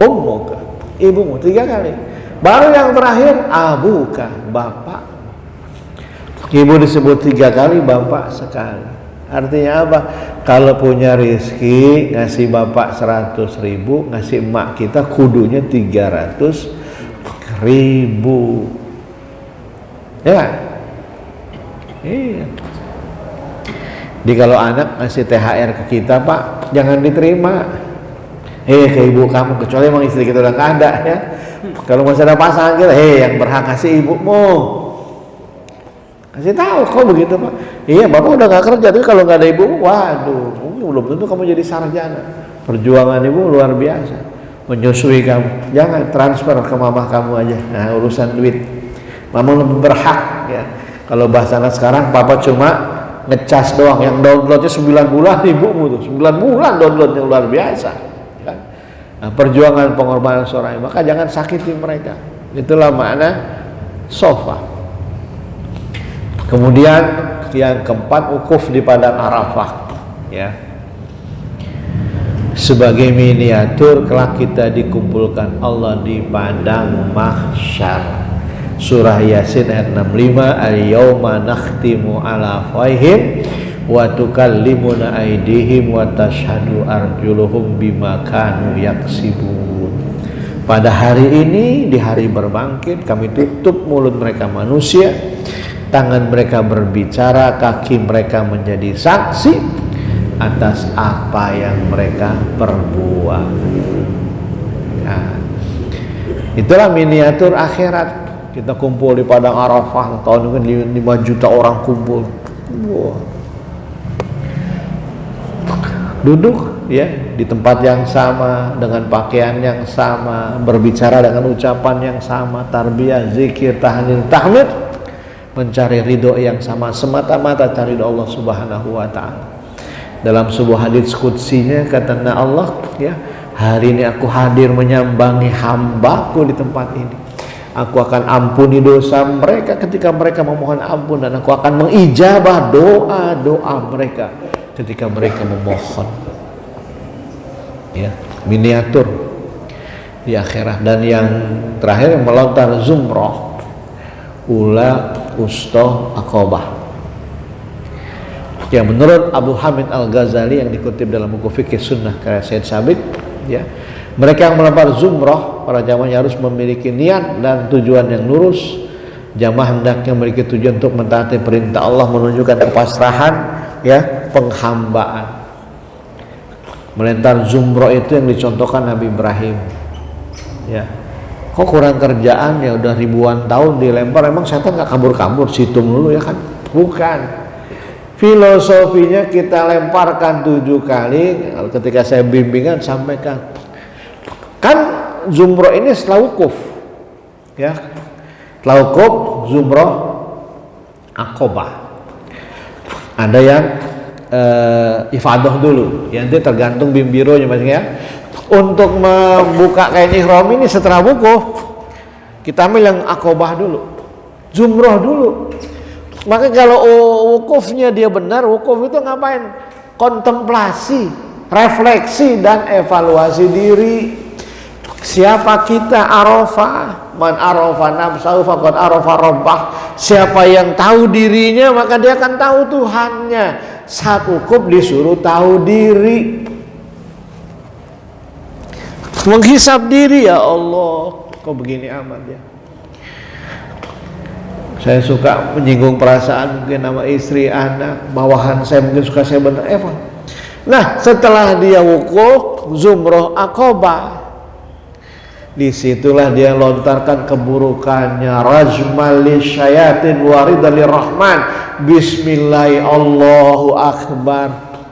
Ummuka, ibumu. 3 kali. Baru yang terakhir abuka, bapak. Ibu disebut 3 kali, bapak sekali. Artinya apa? Kalau punya rezeki ngasih bapak 100.000, ngasih emak kita kudunya 300.000. Ya, iya. Jadi kalau anak ngasih THR ke kita, Pak, jangan diterima. Ke ibu kamu, kecuali emang istri kita udah nggak ada ya. Kalau masih ada pasangan kita, yang berhak kasih ibumu. Kasih tahu kok begitu, Pak. Iya, bapak udah nggak kerja, tapi kalau nggak ada ibu, waduh, mungkin belum tentu kamu jadi sarjana. Perjuangan ibu luar biasa. Menyusui kamu, jangan transfer ke mama kamu aja. Nah, urusan duit, mama lebih berhak ya. Kalau bahasa anak sekarang, papa cuma ngecas doang, yang downloadnya 9 bulan ibumu tuh, 9 bulan downloadnya luar biasa kan? Nah, perjuangan pengorbanan seorang ibu, maka jangan sakiti mereka. Itulah makna sofa. Kemudian yang keempat, wukuf di padang Arafah ya. Sebagai miniatur kelak kita dikumpulkan Allah di padang mahsyar. Surah Yasin ayat 65, al-yauma nakhtimu ala afwahihim wa tukallimuna aydihim wa tashhadu arjuluhum bima kanu yaksibun. Pada hari ini, di hari berbangkit, kami tutup mulut mereka manusia, tangan mereka berbicara, kaki mereka menjadi saksi atas apa yang mereka perbuat. Nah, itulah miniatur akhirat. Kita kumpul di padang Arafah, tahun ini 5 juta orang kumpul. Wow. Duduk ya di tempat yang sama, dengan pakaian yang sama, berbicara dengan ucapan yang sama, tarbiyah, zikir, tahlil, tahmid, mencari ridho yang sama, semata-mata cari ridho Allah Subhanahu wa taala. Dalam sebuah hadits qudsinya kata Allah ya, hari ini aku hadir menyambangi hambaku di tempat ini. Aku akan ampuni dosa mereka ketika mereka memohon ampun, dan aku akan mengijabah doa-doa mereka ketika mereka memohon. Ya, miniatur di akhirat. Dan yang terakhir melontar zumrah, ula, ustoh, akobah. Ya, menurut Abu Hamid Al-Ghazali yang dikutip dalam buku Fikih Sunnah karya Syed Sabiq ya, mereka yang melempar zumrah, para jamaahnya harus memiliki niat dan tujuan yang lurus. Jamaah hendaknya memiliki tujuan untuk mentaati perintah Allah, menunjukkan kepasrahan ya, penghambaan. Melempar zumrah itu yang dicontohkan Nabi Ibrahim ya. Kok kurang kerjaan ya, udah ribuan tahun dilempar, emang setan gak kabur-kabur, situng dulu ya kan? Bukan. Filosofinya kita lemparkan 7 kali. Ketika saya bimbingan sampaikan, kan zumrah ini setelah wukuf ya, setelah wukuf zumrah akobah. Ada yang ifadah dulu ya, nanti tergantung bimbironya masing ya. Untuk membuka kain ihram ini setelah wukuf, kita ambil yang akobah dulu, zumrah dulu. Maka kalau wukufnya dia benar, wukuf itu ngapain? Kontemplasi, refleksi dan evaluasi diri. Siapa kita? Arafah. Man arafa nafsahu faqad arafa rabbah. Siapa yang tahu dirinya, maka dia akan tahu Tuhannya. Saat wukuf disuruh tahu diri, menghisab diri. Ya Allah, kok begini amat ya. Saya suka menyinggung perasaan mungkin sama istri, anak, bawahan saya mungkin suka saya benar. Nah, setelah dia wukuf zumrah akobah, disitulah dia lontarkan keburukannya, rajmal lisyayatin waridalir rahman, bismillah, Allahu akbar.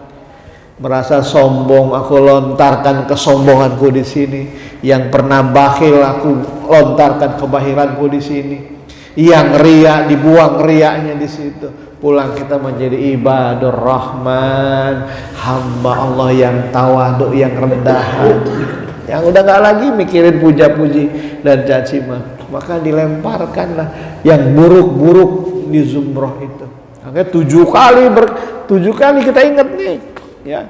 Merasa sombong, aku lontarkan kesombonganku di sini. Yang pernah bakhil, aku lontarkan kebahilanku di sini. Yang riya, dibuang riyanya di situ. Pulang kita menjadi ibadur rahman, hamba Allah yang tawadhu, yang rendah hati, yang udah gak lagi mikirin puja-puji dan caci maki. maka dilemparkanlah yang buruk-buruk di zumroh itu. Makanya 7 kali kita ingat nih, ya.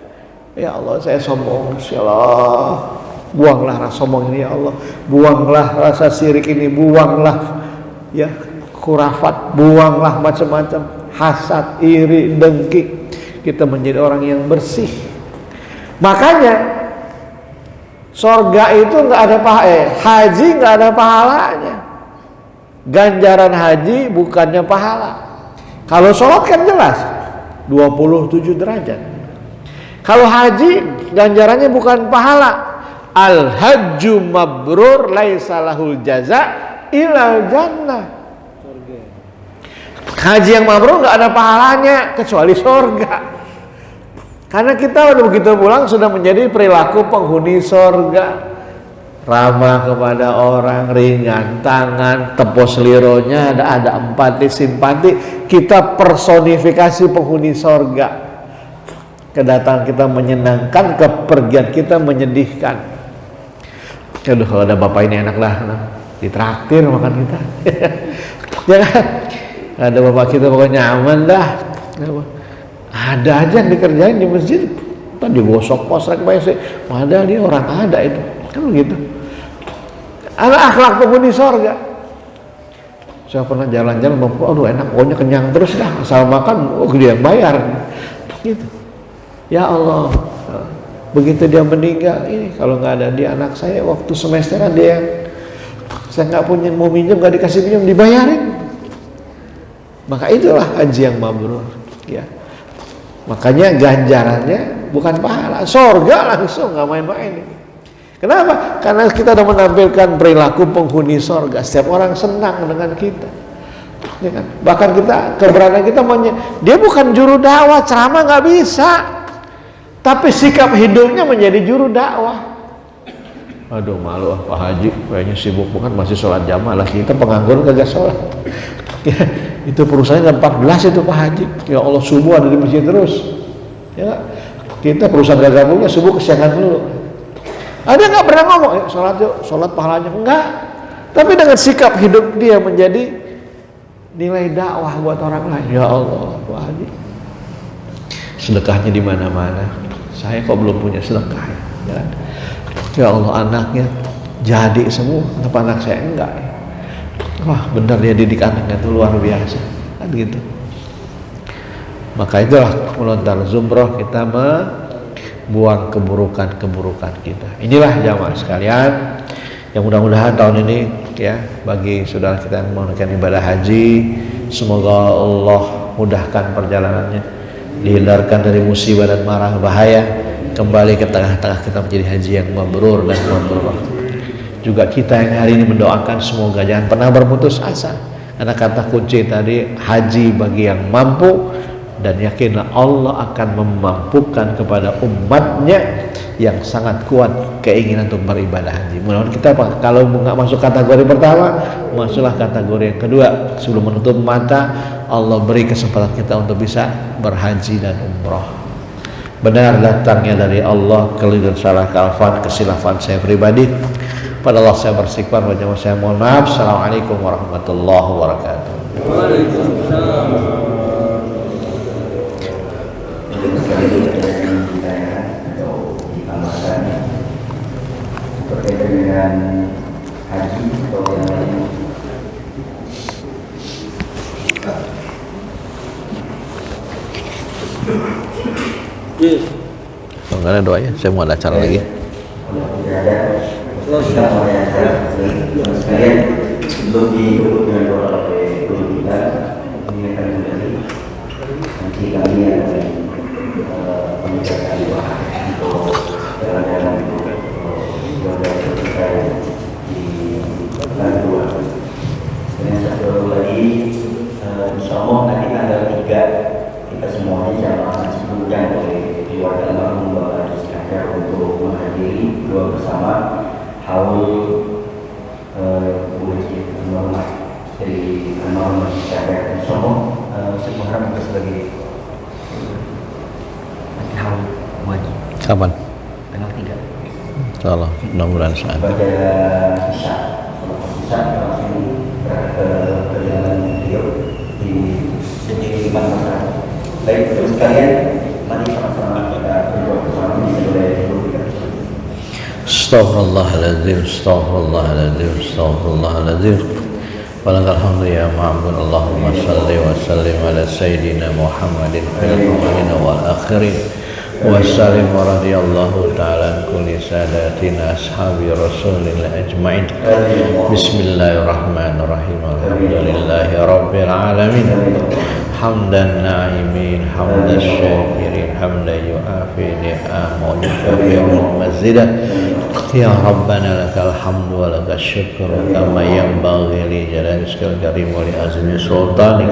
Ya Allah, saya sombong, ya Allah. Buanglah rasa sombong ini, ya Allah. Buanglah rasa syirik ini, buanglah ya khurafat, buanglah macam-macam hasad, iri, dengki. Kita menjadi orang yang bersih. Makanya sorga itu nggak ada haji nggak ada pahalanya. Ganjaran haji bukannya pahala. Kalau sholat kan jelas 27 derajat. Kalau haji ganjarannya bukan pahala. Al-hajju mabrur laisa lahul jaza ilal jannah. Haji yang mabrur nggak ada pahalanya kecuali surga. Karena kita udah begitu pulang sudah menjadi perilaku penghuni surga. Ramah kepada orang, ringan tangan, tepos lironya ada empati, simpati. Kita personifikasi penghuni surga. Kedatangan kita menyenangkan, kepergian kita menyedihkan. Aduh, kalau ada bapak ini enak lah, ditraktir makan kita. Ya kan? Ada bapak kita pokoknya aman dah. Ada aja yang dikerjain di masjid. Tadi gosok posrek sih. Padahal dia orang ada itu. Kan begitu. Ada akhlak penghuni surga. Saya pernah jalan-jalan, aduh enak, pokoknya kenyang terus dah. Asal makan, dia yang bayar. Gitu. Ya Allah, begitu dia meninggal, ini kalau nggak ada dia anak saya waktu semesteran dia yang saya nggak punya mau minjem, nggak dikasih minjem, dibayarin. Maka itulah haji yang mabrur. Ya, makanya ganjarannya bukan pahala, surga langsung, nggak main-main. Kenapa? Karena kita sudah menampilkan perilaku penghuni surga. Setiap orang senang dengan kita. Ya kan? Bahkan kita keberadaan kita dia bukan juru dakwah, ceramah nggak bisa. Tapi sikap hidupnya menjadi juru dakwah. Aduh malu Pak Haji, kayaknya sibuk banget masih sholat jamaah lah. Kita pengangguran kagak sholat. Ya, itu perusahaannya 14 itu Pak Haji. Ya Allah, subuh ada di masjid terus. Ya, kita perusahaan gak gabungnya subuh kesiangan dulu. Ada nggak pernah ngomong, sholat yuk, sholat pahalanya enggak. Tapi dengan sikap hidup dia menjadi nilai dakwah buat orang lain. Ya Allah, Pak Haji. Sedekahnya di mana-mana. Saya kok belum punya sedekah ya. Ya Allah, anaknya jadi semua, kenapa anak saya enggak ya? Wah benar, dia didik anaknya itu luar biasa kan gitu. Maka itulah melontar zumroh, kita membuang keburukan-keburukan kita. Inilah jamaah sekalian yang mudah-mudahan tahun ini ya, bagi saudara kita yang menunaikan ibadah haji, semoga Allah mudahkan perjalanannya, dihindarkan dari musibah dan marah bahaya, kembali ke tengah-tengah kita menjadi haji yang mabrur dan mabrur. Juga kita yang hari ini mendoakan semoga jangan pernah berputus asa, karena kata kunci tadi haji bagi yang mampu, dan yakinlah Allah akan memampukan kepada umatnya yang sangat kuat keinginan untuk beribadah haji. Mudah-mudahan kita kalau nggak masuk kategori pertama, masuklah kategori yang kedua. Sebelum menutup mata, Allah beri kesempatan kita untuk bisa berhaji dan umrah. Benar datangnya dari Allah, keliru salah kalfan, kesilafan saya pribadi. Pada Allah saya bersikap, wajah saya mohon maaf. Assalamualaikum warahmatullahi wabarakatuh. Waalaikumsalam. Berkaitan dengan haji atau yang lain. Kalau nggak ada doa ya, saya mau ada acara lagi. Kalau tidak ada, kita mulai acara sekalian sebelum ditutup dengan doa oleh guru kita. Ini akan kembali nanti kami akan mengucapkan doa untuk jalan-jalan ibadah kita di bulan 2. Dan satu lagi, insya Allah nanti tanggal 3 kita semuanya jamaah disebutkan oleh keluarga almarhum Bapak Iskandar untuk menghadiri doa bersama haul masjid Al-Marhum dari almarhum Iskandar. Insya Allah semuanya kita sebagai haul wajib. Kapan? Tanggal 3. Insyaallah, mudah-mudahan saat. Pada Isya. pusat langsung ke jalan beliau di sini 5 masalah. Baik, terus sekalian mari sama-sama kita berdoa bersama oleh guru kita. Astaghfirullahaladzim, astaghfirullahaladzim, astaghfirullahaladzim. Walakal hamdu ya ma'bud. Allahumma salli wa sallim ala sayyidina Muhammadin fil awwalin wal akhirin. Wa sallim wa radiyallahu ta'ala an kulli sadatina ashabi rasulillah ajma'in. Bismillahirrahmanirrahim. Alhamdulillahi rabbil alamin. Hamdan na'imin, hamdan syakirin, hamdan yu'afi ni'am wa yukafiru mazidah. Ya Rabbana lakal hamdu wa lakal syukru kama yanbaghi li jalali wajhikal karim wa li azmi sultanik.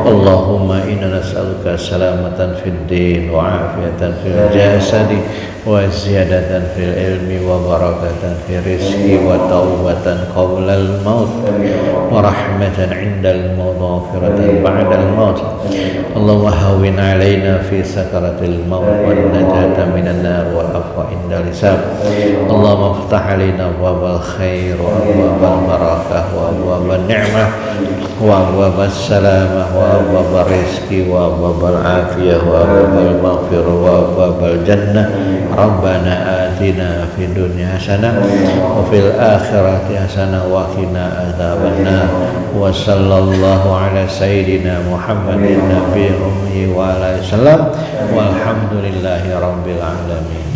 Allahumma inna nas'aluka salamatan fid din wa afiyatan fil jasadi wa ziyadatan fil ilmi wa barakatan fil rizqi wa taubatan qabla al maut wa rahmatan 'inda al maut wa maghfiratan ba'da al maut. Allahumma hawwin 'alaina fi sakaratil maut wan najata minan nar wal afwa 'inda al-hisab. Allahumma iftah 'alaina abwabal khair wa abwabal barakah wa abwabal ni'mah wa abwabas salamah wa abwabal rizqi wa abwabal afiyah wa abwabal maghfirah wa abwabal jannah. Rabbana atina fid dunya hasanah wa fil akhirati hasanah wa qina adzabannar. Wa sallallahu ala sayyidina Muhammadin nabiyyi ummi wa ala sallam walhamdulillahi rabbil alamin.